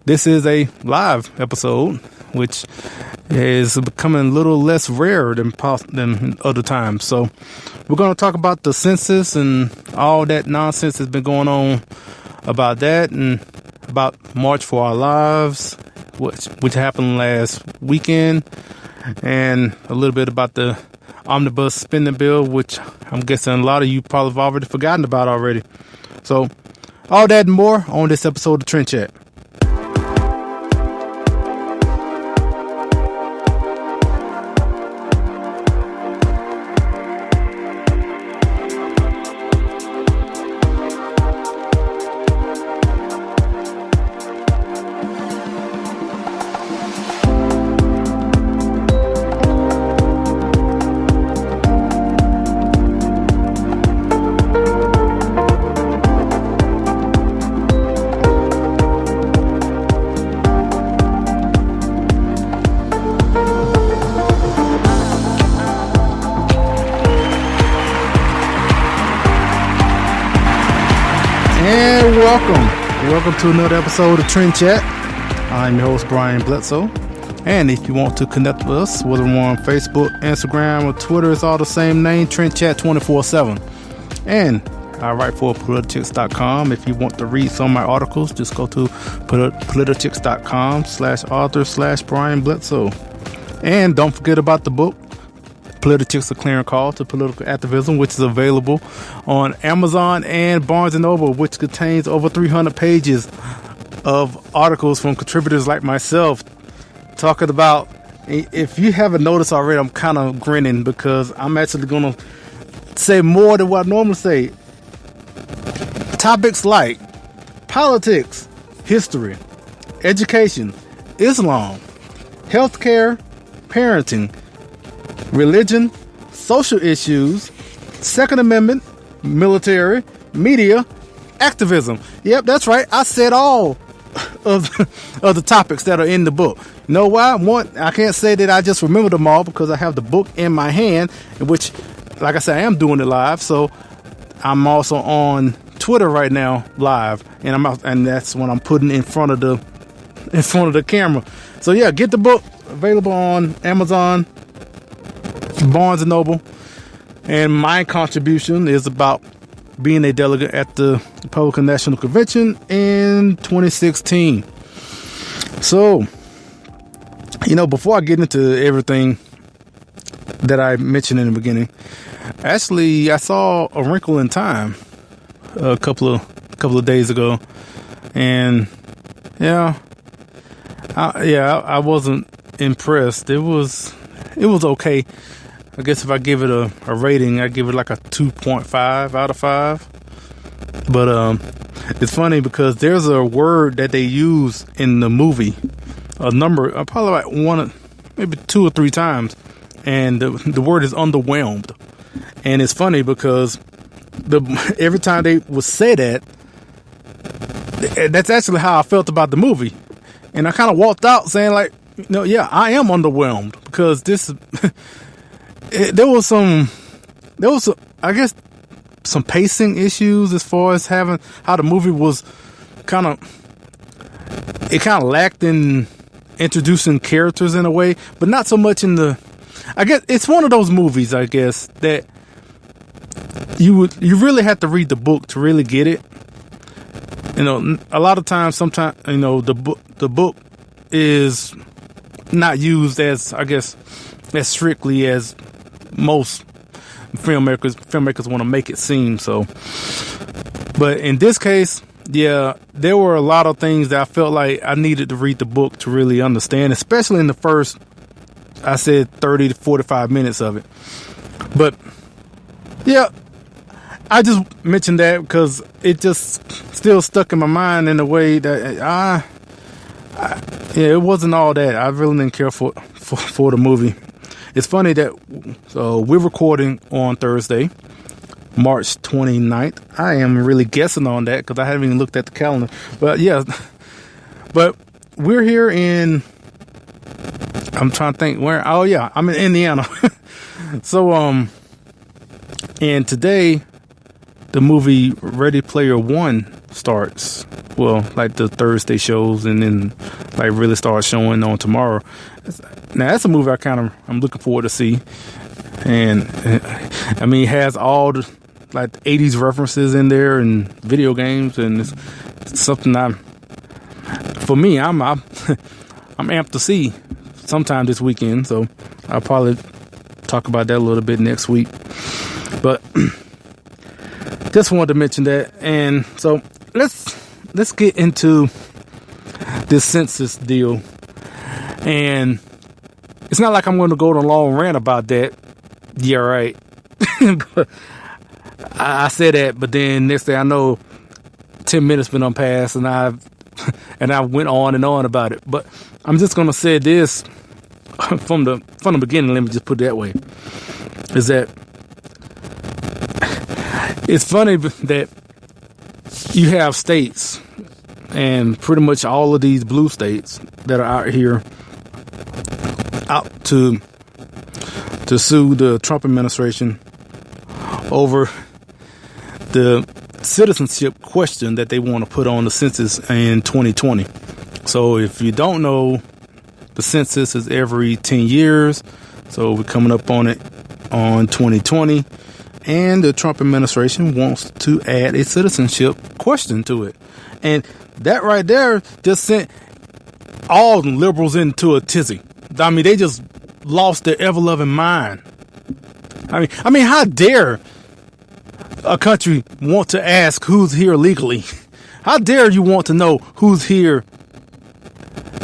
this is a live episode, which is becoming a little less rare than other times. So we're going to talk about the census and all that nonsense that's been going on about that, and about March for Our Lives, which happened last weekend, and a little bit about the omnibus spending bill, which I'm guessing a lot of you probably have already forgotten about already. So all that and more on this episode of Trend Chat. Welcome to another episode of Trend Chat. I'm your host, Brian Bledsoe. And if you want to connect with us, whether we're on Facebook, Instagram, or Twitter, it's all the same name, Trend Chat 24/7. And I write for politics.com. If you want to read some of my articles, just go to politics.com/author/Brian Bledsoe. And don't forget about the book, Politics: A Clearing Call to Political Activism, which is available on Amazon and Barnes & Noble, which contains over 300 pages of articles from contributors like myself talking about, if you haven't noticed already, I'm kind of grinning because I'm actually going to say more than what I normally say. Topics like politics, history, education, Islam, healthcare, parenting, religion, social issues, Second Amendment, military, media, activism. Yep, that's right. I said all of the topics that are in the book. You know why? One, I can't say that I just remember them all because I have the book in my hand, in which, like I said, I am doing it live. So I'm also on Twitter right now, live, and that's when I'm putting in front of the camera. So yeah, get the book, available on Amazon, Barnes & Noble, and my contribution is about being a delegate at the Republican National Convention in 2016. So, before I get into everything that I mentioned in the beginning, actually, I saw A Wrinkle in Time a couple of days ago, and I wasn't impressed. It was okay. I guess if I give it a rating, I give it like a 2.5 out of 5. But it's funny because there's a word that they use in the movie, probably like maybe 2 or 3 times, and the word is underwhelmed. And it's funny because every time they would say that, that's actually how I felt about the movie. And I kind of walked out saying I am underwhelmed because this. There was some pacing issues as far as how the movie was kind of lacked in introducing characters in a way, but not so much I guess it's one of those movies, I guess, that you really have to read the book to really get it. A lot of times, sometimes, the book is not used as, I guess, as strictly as most filmmakers want to make it seem. So, but in this case, there were a lot of things that I felt like I needed to read the book to really understand, especially in the first, I said 30 to 45 minutes of it. But yeah, I just mentioned that because it just still stuck in my mind in a way that it wasn't all that. I really didn't care for the movie. It's funny that we're recording on Thursday, March 29th. I am really guessing on that because I haven't even looked at the calendar. But yeah, but we're here in, I'm trying to think where, I'm in Indiana. So, and today the movie Ready Player One starts. well, like the Thursday shows, and then like really start showing on tomorrow. Now that's a movie I'm looking forward to see, and I mean, it has all the like 80s references in there and video games, and it's something I'm amped to see sometime this weekend. So I'll probably talk about that a little bit next week, but just wanted to mention that. And so let's get into this census deal. And it's not like I'm going to go on a long rant about that. Yeah, right. But I said that, but then next thing I know, 10 minutes been on past, and I went on and on about it. But I'm just going to say this from the beginning. Let me just put it that way: is that it's funny that you have states, and pretty much all of these blue states that are out here out to sue the Trump administration over the citizenship question that they want to put on the census in 2020. So if you don't know, the census is every 10 years. So we're coming up on it on 2020. And the Trump administration wants to add a citizenship question to it. And that right there just sent all the liberals into a tizzy. I mean, they just lost their ever-loving mind. I mean, how dare a country want to ask who's here legally? How dare you want to know who's here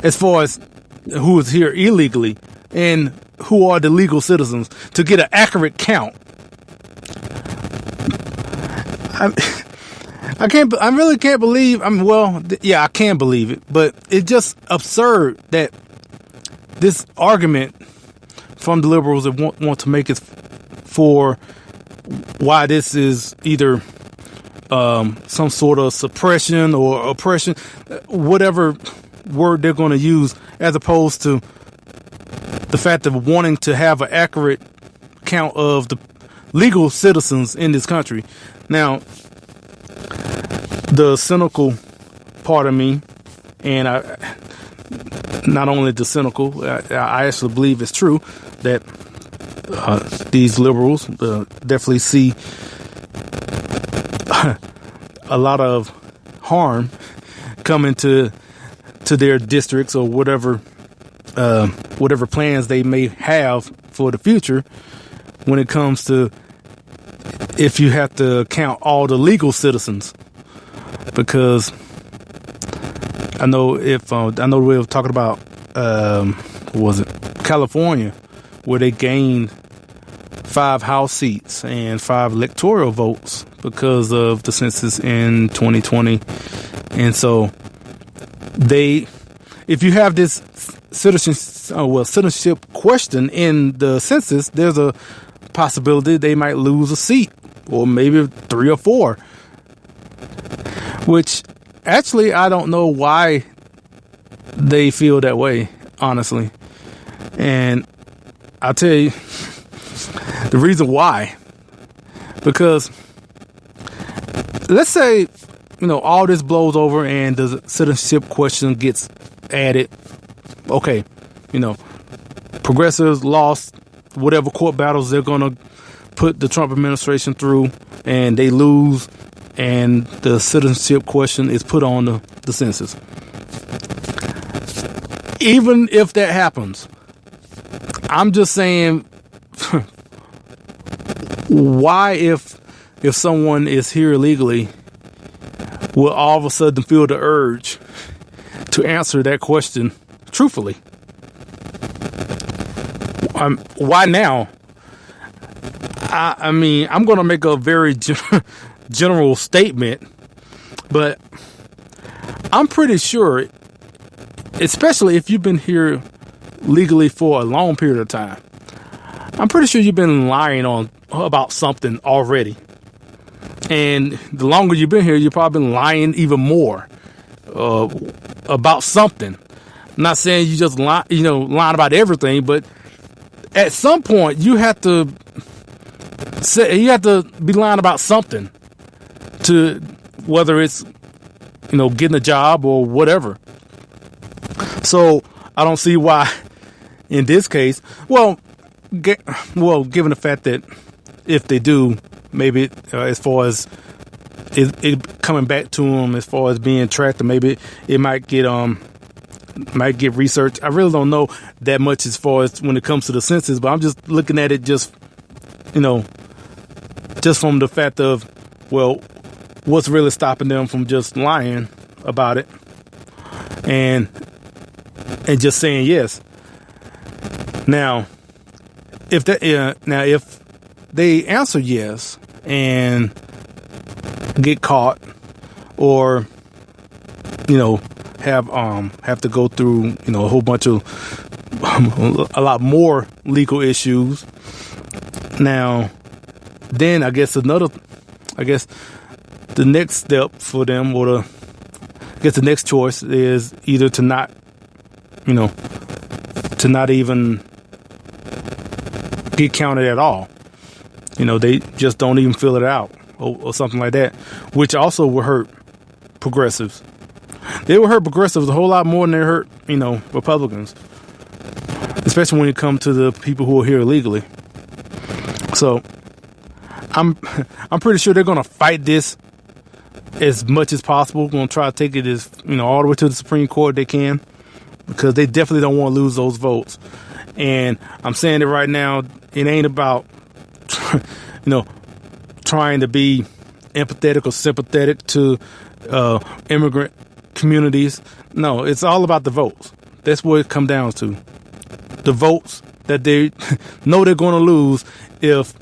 as far as who is here illegally and who are the legal citizens to get an accurate count? I really can't believe. I can believe it, but it's just absurd that this argument from the liberals that want to make it for why this is either some sort of suppression or oppression, whatever word they're going to use, as opposed to the fact of wanting to have an accurate count of the legal citizens in this country. Now, the cynical part of me, and not only the cynical, I actually believe it's true that these liberals definitely see a lot of harm coming to their districts or whatever plans they may have for the future when it comes to if you have to count all the legal citizens. Because I know we were talking about California, where they gained 5 House seats and 5 electoral votes because of the census in 2020. And so if you have this citizenship question in the census, there's a possibility they might lose a seat, or maybe 3 or 4. Which, actually, I don't know why they feel that way, honestly. And I'll tell you the reason why. Because let's say, all this blows over and the citizenship question gets added. Okay, progressives lost whatever court battles they're going to put the Trump administration through, and they lose, and the citizenship question is put on the census. Even if that happens, I'm just saying, why if someone is here illegally will all of a sudden feel the urge to answer that question truthfully? Why now? I mean, I'm going to make a very general statement, but I'm pretty sure, especially if you've been here legally for a long period of time, I'm pretty sure you've been lying about something already. And the longer you've been here, you've probably been lying even more about something. I'm not saying you just lying about everything, but at some point you have to be lying about something, to whether it's getting a job or whatever. So I don't see why in this case, given the fact that if they do, maybe as far as it coming back to them, as far as being tracked, or maybe it might get research. I really don't know that much as far as when it comes to the census, but I'm just looking at it just from the fact of, what's really stopping them from just lying about it and just saying yes. Now, if they answer yes and get caught, or have to go through a whole bunch of a lot more legal issues. Now, then I guess the next step for them, or the next choice is either to not even get counted at all. They just don't even fill it out or something like that, which also will hurt progressives. They will hurt progressives a whole lot more than they hurt, Republicans, especially when it comes to the people who are here illegally. So I'm pretty sure they're going to fight this as much as possible. Going to try to take it as, all the way to the Supreme Court they can, because they definitely don't want to lose those votes. And I'm saying it right now, it ain't about, trying to be empathetic or sympathetic to immigrant communities. No, it's all about the votes. That's what it comes down to. The votes that they know they're going to lose if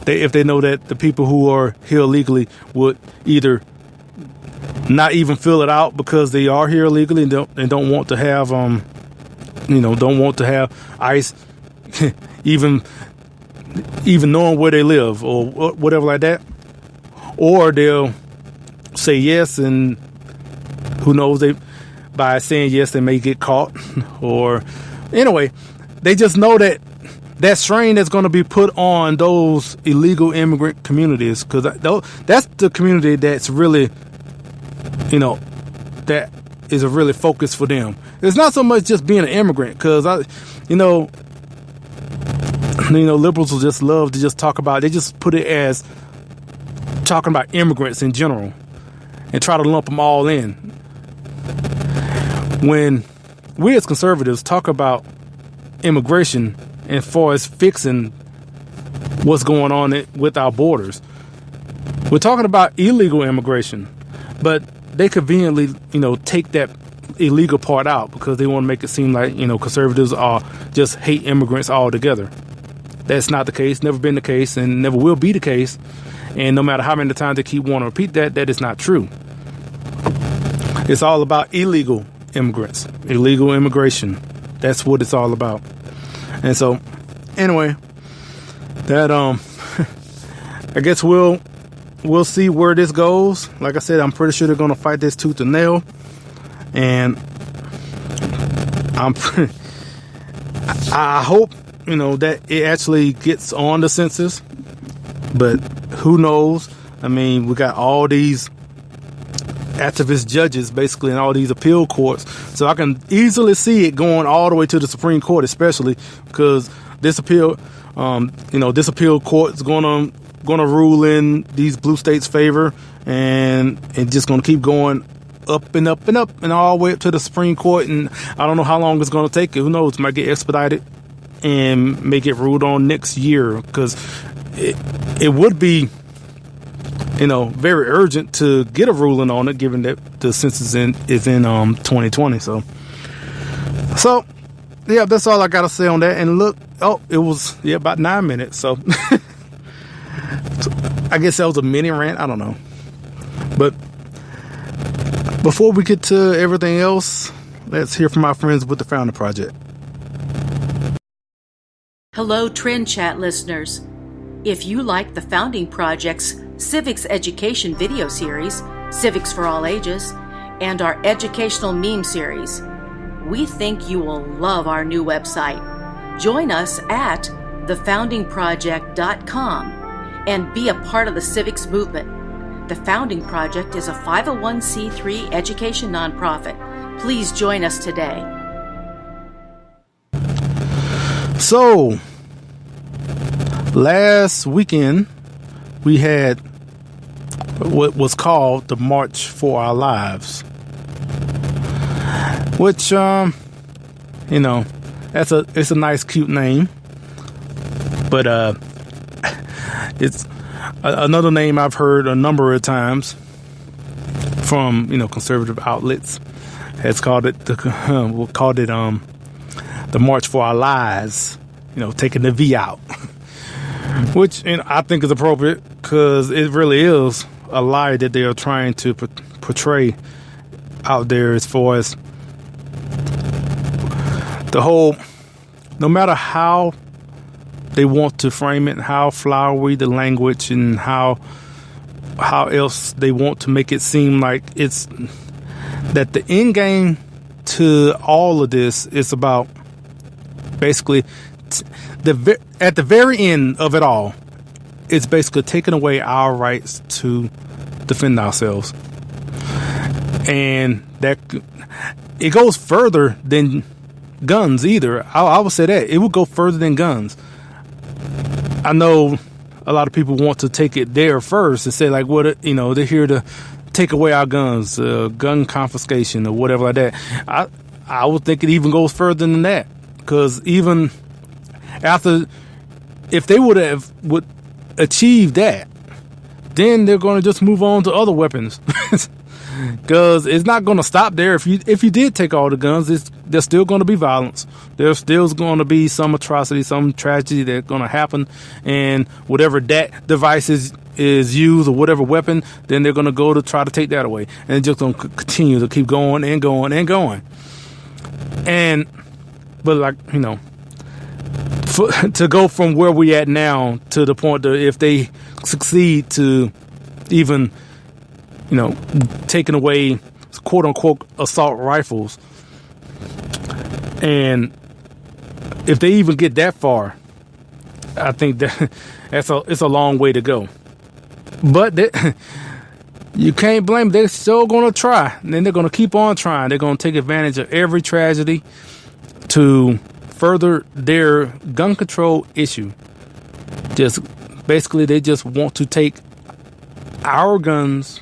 they know that the people who are here illegally would either not even fill it out because they are here illegally and don't want to have don't want to have ICE even knowing where they live or whatever like that, or they'll say yes, and who knows, by saying yes they may get caught, or anyway, they just know that strain that's going to be put on those illegal immigrant communities, because that's the community that's really, that is a really focus for them. It's not so much just being an immigrant, because liberals will just love to just talk about, they just put it as talking about immigrants in general and try to lump them all in. When we as conservatives talk about immigration as far as fixing what's going on with our borders, we're talking about illegal immigration, but they conveniently, take that illegal part out because they want to make it seem like, conservatives are just hate immigrants altogether. That's not the case, never been the case, and never will be the case. And no matter how many times they keep wanting to repeat that, that is not true. It's all about illegal immigrants, illegal immigration. That's what it's all about. And so, anyway, that I guess we'll see where this goes. Like I said, I'm pretty sure they're going to fight this tooth and nail, and I hope that it actually gets on the census, but who knows? I mean, we got all these activist judges basically in all these appeal courts, so I can easily see it going all the way to the Supreme Court, especially because this appeal court is going to rule in these blue states' favor, and just going to keep going up and up and up and all the way up to the Supreme Court. And I don't know how long it's going to take. Who knows? It might get expedited and may get ruled on next year, because it would be, very urgent to get a ruling on it, given that the census is in 2020. So yeah, that's all I gotta say on that. And look, it was about 9 minutes. So I guess that was a mini rant. I don't know, but before we get to everything else, let's hear from our friends with the Founder Project. Hello, Trend Chat listeners. If you like the Founding Project's Civics Education video series, Civics for All Ages, and our educational meme series, we think you will love our new website. Join us at thefoundingproject.com and be a part of the civics movement. The Founding Project is a 501c3 education nonprofit. Please join us today. So, last weekend, we had what was called the March for Our Lives, which, it's a nice, cute name, but it's another name I've heard a number of times from conservative outlets has called it the March for Our Lies, taking the V out, which I think is appropriate because it really is a lie that they are trying to portray out there as far as the whole, no matter how they want to frame it, how flowery the language and how else they want to make it seem like it's that the end game to all of this is about basically at the very end of it all, it's basically taking away our rights to defend ourselves. And that it goes further than guns either. I would say that it would go further than guns. I know a lot of people want to take it there first and say like, what, they're here to take away our guns, gun confiscation or whatever like that. I would think it even goes further than that, because even after, if they would achieve that, then they're going to just move on to other weapons. Because it's not going to stop there. If you did take all the guns, there's still going to be violence. There's still going to be some atrocity, some tragedy that's going to happen. And whatever that device is used, or whatever weapon, then they're going to go to try to take that away. And it's just going to continue to keep going and going and going. But to go from where we at now to the point that if they succeed to even taking away quote unquote assault rifles, and if they even get that far, I think that it's a long way to go. But you can't blame them. They're still going to try, and then they're going to keep on trying. They're going to take advantage of every tragedy to further their gun control issue. Just basically, they just want to take our guns,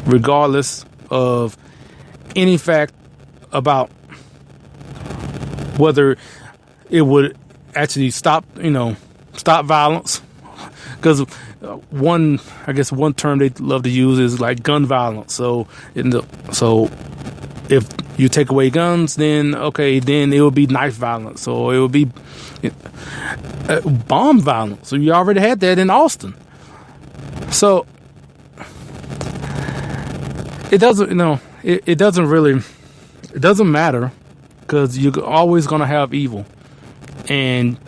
regardless of any fact about whether it would actually stop violence. Because one term they love to use is like gun violence. So if you take away guns, then it will be knife violence. So it will be bomb violence. So you already had that in Austin. So it doesn't matter, because you're always going to have evil. And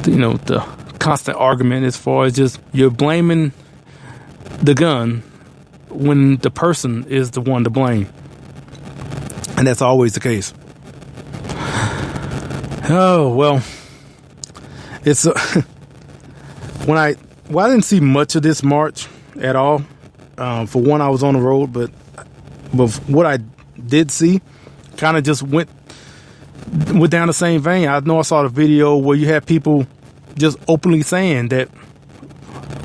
the constant argument as far as just you're blaming the gun when the person is the one to blame. And that's always the case. Oh, well, it's I didn't see much of this march at all. For one, I was on the road, but what I did see kind of just went down the same vein. I know I saw the video where you had people just openly saying that.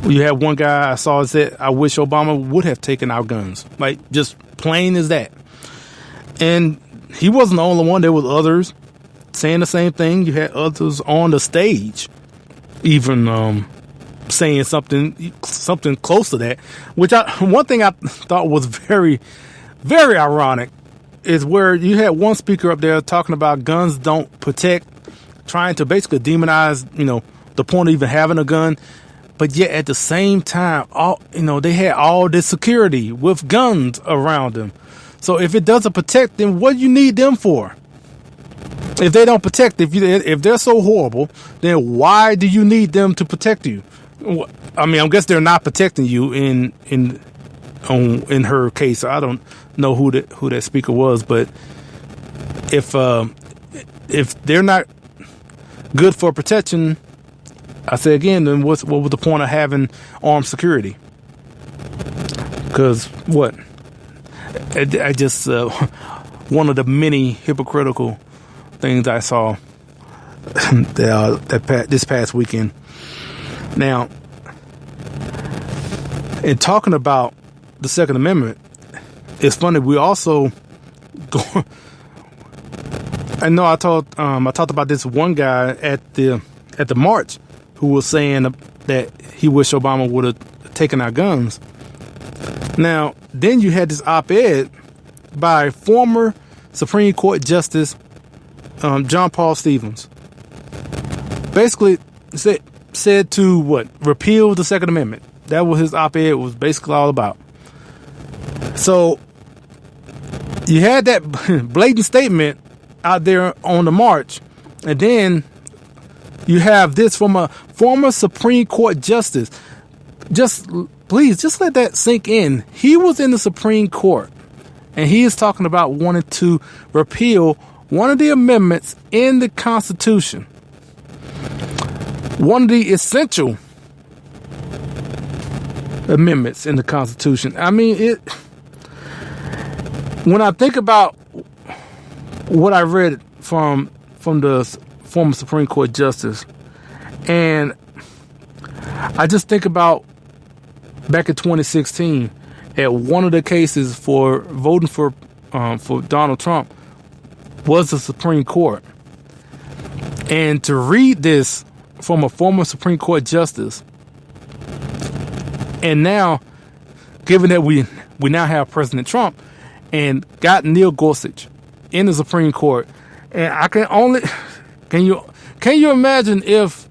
You had one guy I saw said, "I wish Obama would have taken our guns." Like, just plain as that. And he wasn't the only one. There was others saying the same thing. You had others on the stage even saying something close to that. One thing I thought was very, very ironic is where you had one speaker up there talking about guns don't protect, trying to basically demonize, the point of even having a gun. But yet at the same time, they had all this security with guns around them. So if it doesn't protect them, what do you need them for? If they don't protect, if they're so horrible, then why do you need them to protect you? I mean, I guess they're not protecting you in her case. I don't know who that speaker was, but if they're not good for protection, I say again, then what was the point of having armed security? Because what? I just one of the many hypocritical things I saw this past weekend. Now, in talking about the Second Amendment, it's funny. We also go. I know I talked about this one guy at the march who was saying that he wished Obama would have taken our guns. Now, then you had this op-ed by former Supreme Court Justice John Paul Stevens. Basically said to repeal the Second Amendment. That was his op-ed was basically all about. So you had that blatant statement out there on the march, and then you have this from a former Supreme Court justice. Please let that sink in. He was in the Supreme Court, and he is talking about wanting to repeal one of the amendments in the Constitution, one of the essential amendments in the Constitution. I mean, when I think about what I read from the former Supreme Court justice, and I just think about back in 2016 at one of the cases for voting for Donald Trump was the Supreme Court, and to read this from a former Supreme Court justice, and now given that we now have President Trump and got Neil Gorsuch in the Supreme Court, and can you imagine if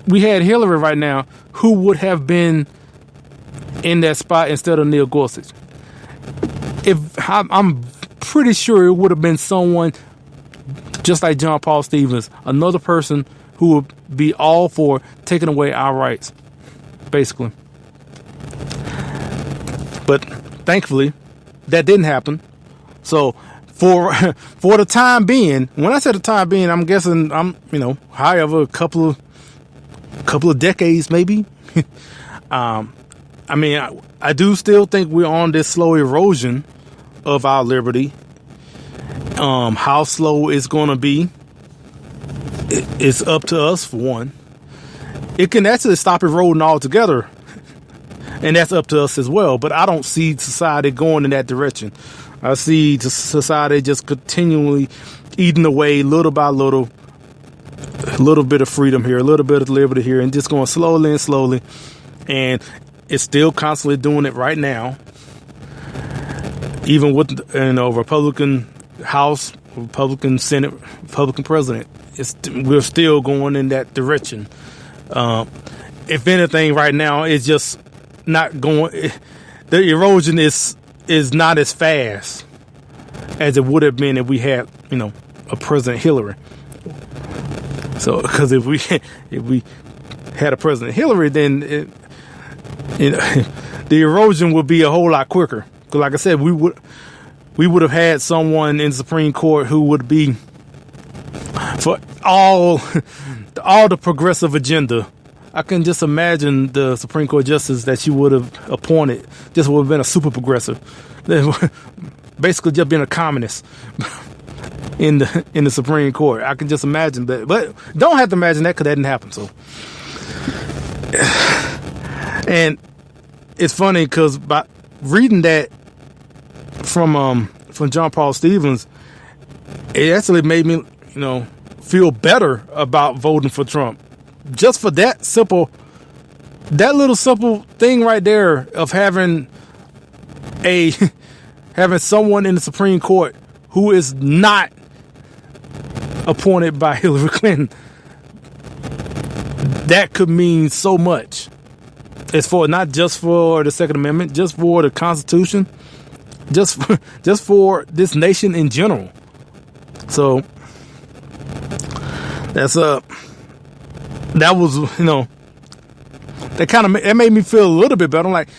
we had Hillary right now, who would have been in that spot instead of Neil Gorsuch? I'm pretty sure it would have been someone just like John Paul Stevens, another person who would be all for taking away our rights, basically. But thankfully, that didn't happen. So for the time being, when I said the time being, I'm guessing however a couple of decades maybe. I mean, I do still think we're on this slow erosion of our liberty. How slow it's going to be, it's up to us, for one. It can actually stop eroding altogether, and that's up to us as well. But I don't see society going in that direction. I see society just continually eating away little by little, a little bit of freedom here, a little bit of liberty here, and just going slowly and slowly. And it's still constantly doing it right now. Even with Republican House, Republican Senate, Republican President, we're still going in that direction. If anything, right now it's just not going. The erosion is not as fast as it would have been if we had a President Hillary. So because if we had a President Hillary, then the erosion would be a whole lot quicker. Because like I said, we would have had someone in the Supreme Court who would be for all the progressive agenda. I can just imagine the Supreme Court justice that she would have appointed just would have been a super progressive, basically just been a communist in the Supreme Court. I can just imagine that, but don't have to imagine that because that didn't happen. So, and it's funny because by reading that from John Paul Stevens, it actually made me feel better about voting for Trump. Just for that little simple thing right there of having someone in the Supreme Court who is not appointed by Hillary Clinton, that could mean so much. It's for not just for the Second Amendment, just for the Constitution, just for this nation in general. So that was, that made me feel a little bit better. I'm like,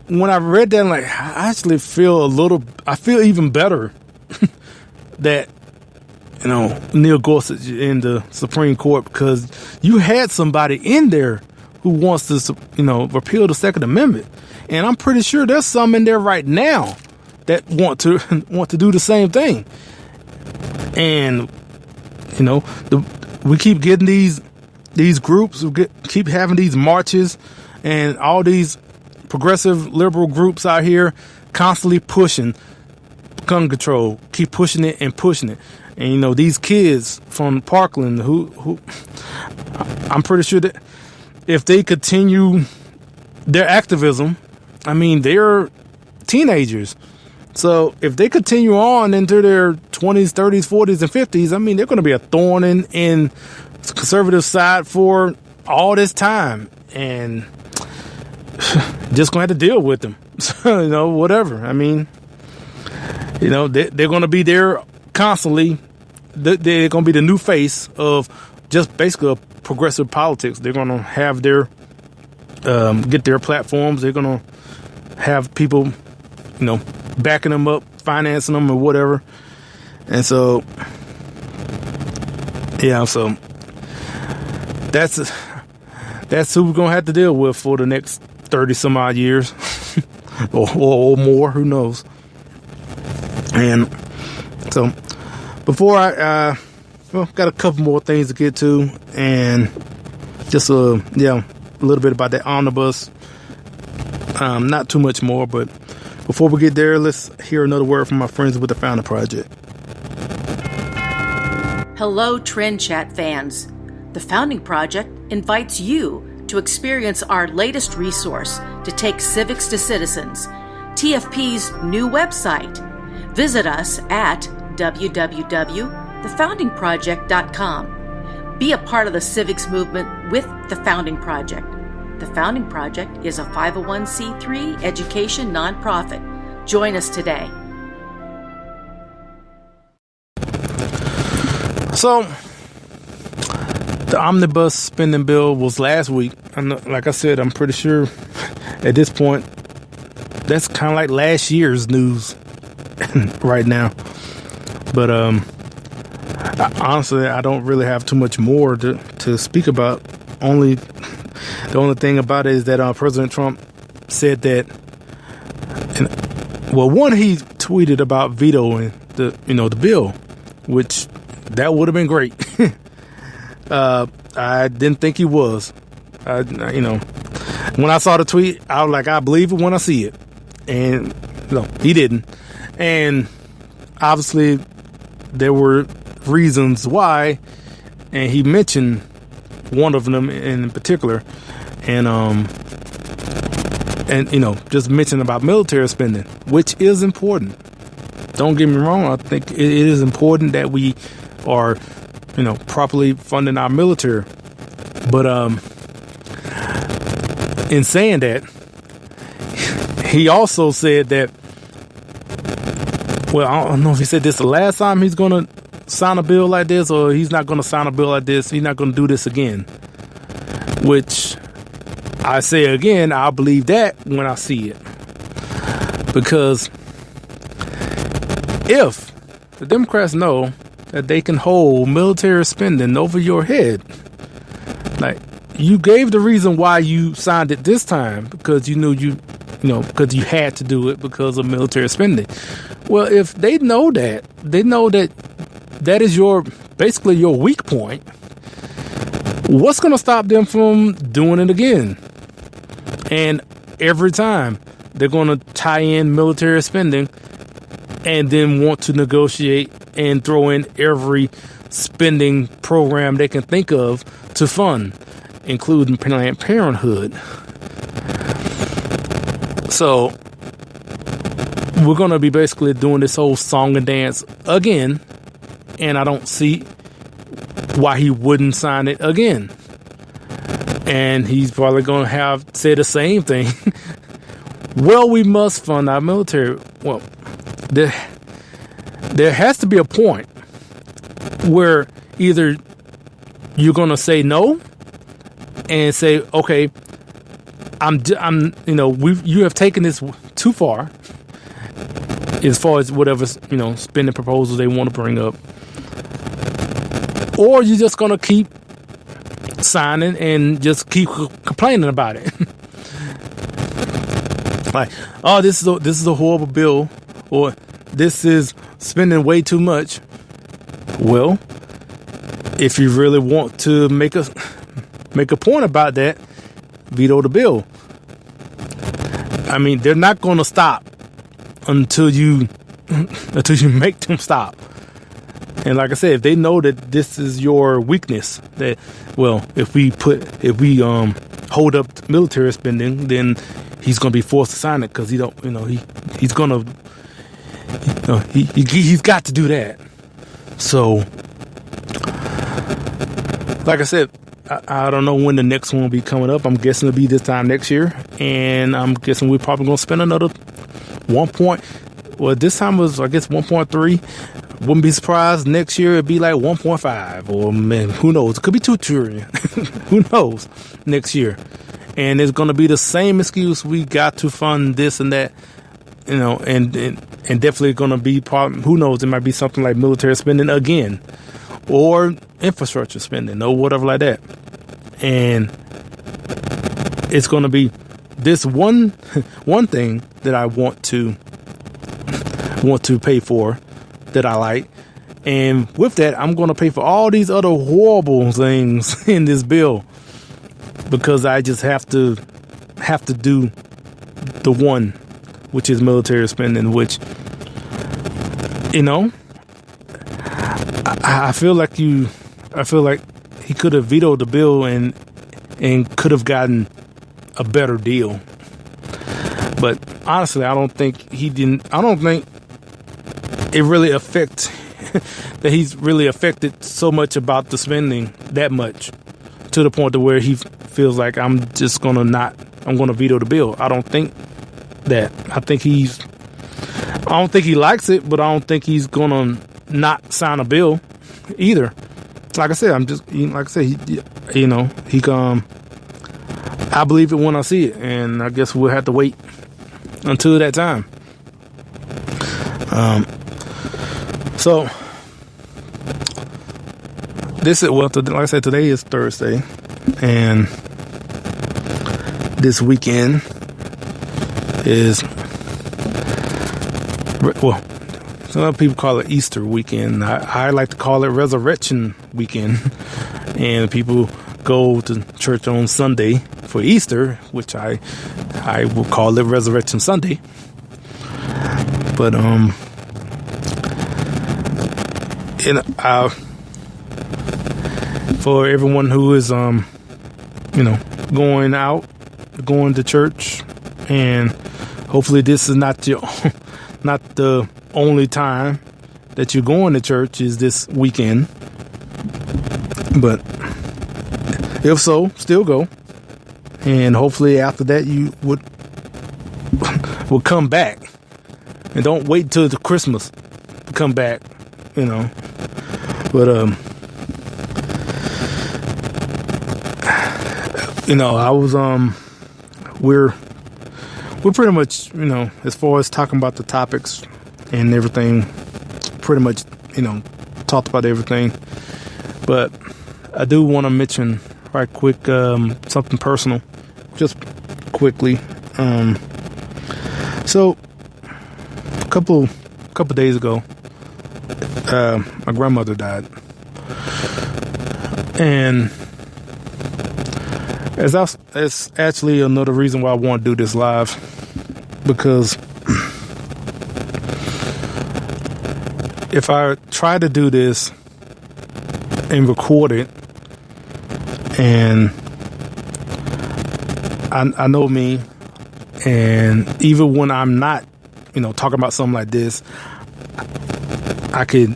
when I read that, I'm like, I actually I feel even better that, Neil Gorsuch in the Supreme Court, because you had somebody in there who wants to, repeal the Second Amendment. And I'm pretty sure there's some in there right now that want to do the same thing. And, we keep getting these groups, keep having these marches and all these progressive liberal groups out here constantly pushing gun control, keep pushing it. And, these kids from Parkland who I'm pretty sure that if they continue their activism, they're teenagers. So if they continue on into their 20s, 30s, 40s, and 50s, they're going to be a thorn in conservative side for all this time. And just going to have to deal with them. So, whatever. They're going to be there constantly. They're going to be the new face of just basically progressive politics. They're going to have their get their platforms. They're going to have people, backing them up, financing them or whatever. And so, so that's who we're going to have to deal with for the next 30 some odd years or more, who knows. And so before I got a couple more things to get to, and just a little bit about that omnibus. Not too much more, but before we get there, let's hear another word from my friends with the Founding Project. Hello, Trend Chat fans. The Founding Project invites you to experience our latest resource to take civics to citizens, TFP's new website. Visit us at www.thefoundingproject.com. Be a part of the civics movement with the Founding Project. The Founding Project is a 501c3 education nonprofit. Join us today. So, the omnibus spending bill was last week. Like I said, I'm pretty sure at this point, that's kind of like last year's news right now. But honestly, I don't really have too much more to speak about. The only thing about it is that President Trump said that, one, he tweeted about vetoing the bill, which that would have been great. I didn't think he was. When I saw the tweet, I was like, I believe it when I see it. And no, he didn't. And obviously, there were reasons why, and he mentioned one of them in particular, and just mentioned about military spending, which is important. Don't get me wrong. I think it is important that we are, properly funding our military. But in saying that, he also said that, I don't know if he said this the last time he's going to sign a bill like this, or he's not going to sign a bill like this. He's not going to do this again. Which I say again, I'll believe that when I see it. Because if the Democrats know that they can hold military spending over your head, like you gave the reason why you signed it this time, because you knew because you had to do it because of military spending. Well, if they know that that is basically your weak point, what's going to stop them from doing it again? And every time they're going to tie in military spending and then want to negotiate and throw in every spending program they can think of to fund, including Planned Parenthood. So we're going to be basically doing this whole song and dance again, and I don't see why he wouldn't sign it again. And he's probably going to say the same thing. Well, we must fund our military. Well, there has to be a point where either you're going to say no and say, okay, you have taken this too far as whatever, spending proposals they want to bring up. Or you're just going to keep signing and just keep complaining about it. Like, oh, this is a horrible bill, or this is spending way too much. Well, if you really want to make a point about that, veto the bill. I mean, they're not going to stop until you make them stop. And like I said, if they know that this is your weakness, that, well, if we hold up military spending, then he's going to be forced to sign it, because he's got to do that. So, like I said, I don't know when the next one will be coming up. I'm guessing it'll be this time next year, and I'm guessing we're probably going to spend another this time was, I guess, 1.3. Wouldn't be surprised next year it'd be like 1.5, or man, who knows? It could be 2 trillion. Who knows? Next year, and it's going to be the same excuse we got to fund this and that, and definitely going to be who knows? It might be something like military spending again, or infrastructure spending, or whatever like that, and it's going to be this one thing that I want to pay for, that I like, and with that I'm going to pay for all these other horrible things in this bill, because I just have to do the one, which is military spending, which I feel like he could have vetoed the bill and could have gotten a better deal. But honestly, I don't think it really affects that he's really affected so much about the spending that much, to the point to where he feels like I'm going to veto the bill. I don't think that. I don't think he likes it, but I don't think he's going to not sign a bill either. Like I said, I believe it when I see it, and I guess we'll have to wait until that time. So like I said, today is Thursday, and this weekend is, well, some people call it Easter weekend. I like to call it Resurrection weekend. And people go to church on Sunday for Easter, which I will call it Resurrection Sunday. But for everyone who is going to church, and hopefully this is not the only time that you're going to church is this weekend, but if so, still go, and hopefully after that you would come back, and don't wait till the Christmas to come back, but I was we're pretty much, as far as talking about the topics and everything, pretty much, talked about everything. But I do want to mention right quick something personal, just quickly. So a couple days ago, my grandmother died, and it's actually another reason why I want to do this live, because if I try to do this and record it, and I know me, and even when I'm not, talking about something like this, I could,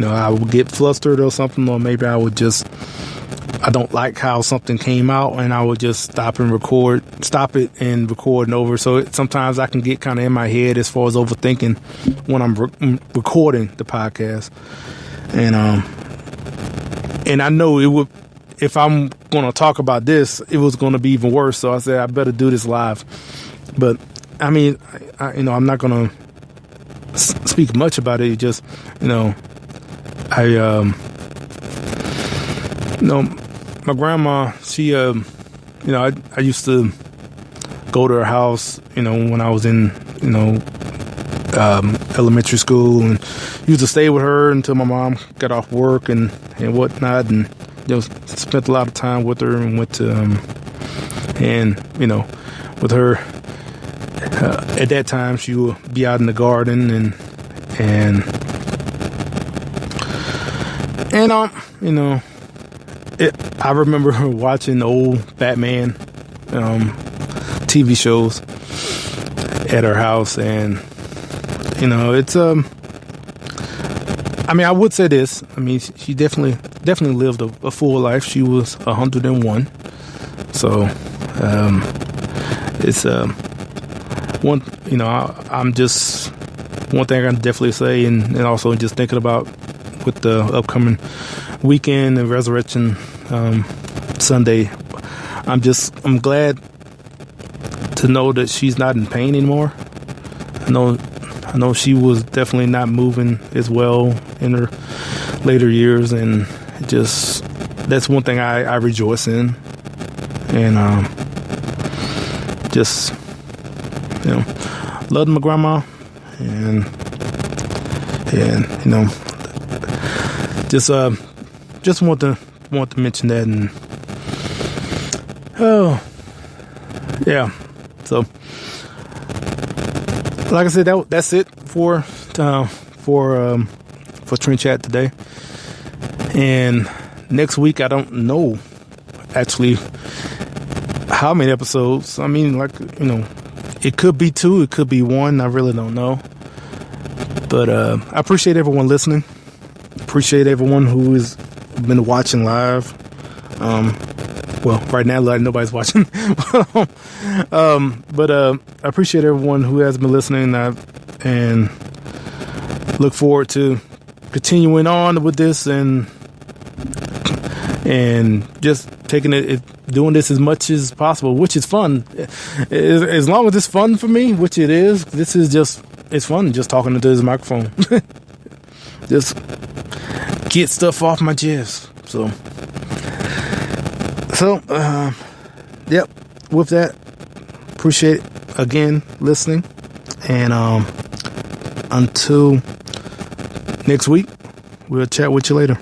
I would get flustered or something, or maybe I don't like how something came out, and I would just stop it and record over. So sometimes I can get kind of in my head as far as overthinking when I'm recording the podcast. And I know it would, if I'm going to talk about this, it was going to be even worse. So I said, I better do this live. But I mean, I'm not going to speak much about it. It just, my grandma, she, I used to go to her house, when I was in, elementary school, and used to stay with her until my mom got off work and whatnot, and spent a lot of time with her, and went to with her at that time she would be out in the garden and I remember her watching old Batman TV shows at her house, and it's I would say this. She definitely lived a full life. She was 101. So it's one. I'm just one thing I can definitely say, and also just thinking about with the upcoming weekend and Resurrection Sunday. I'm glad to know that she's not in pain anymore. I know she was definitely not moving as well in her later years, and that's one thing I rejoice in, and just loved my grandma, and just want to mention that, and so like I said, that's it for Trend Chat today. And next week, I don't know actually how many episodes. It could be 2, it could be 1. I really don't know. But I appreciate everyone listening. Appreciate everyone who has been watching live. Well, right now, nobody's watching. But I appreciate everyone who has been listening, and look forward to continuing on with this and just taking it, doing this as much as possible, which is fun. As long as it's fun for me, which it is, it's fun just talking into this microphone. Just get stuff off my chest. So, yep. With that, appreciate again listening, and until next week, we'll chat with you later.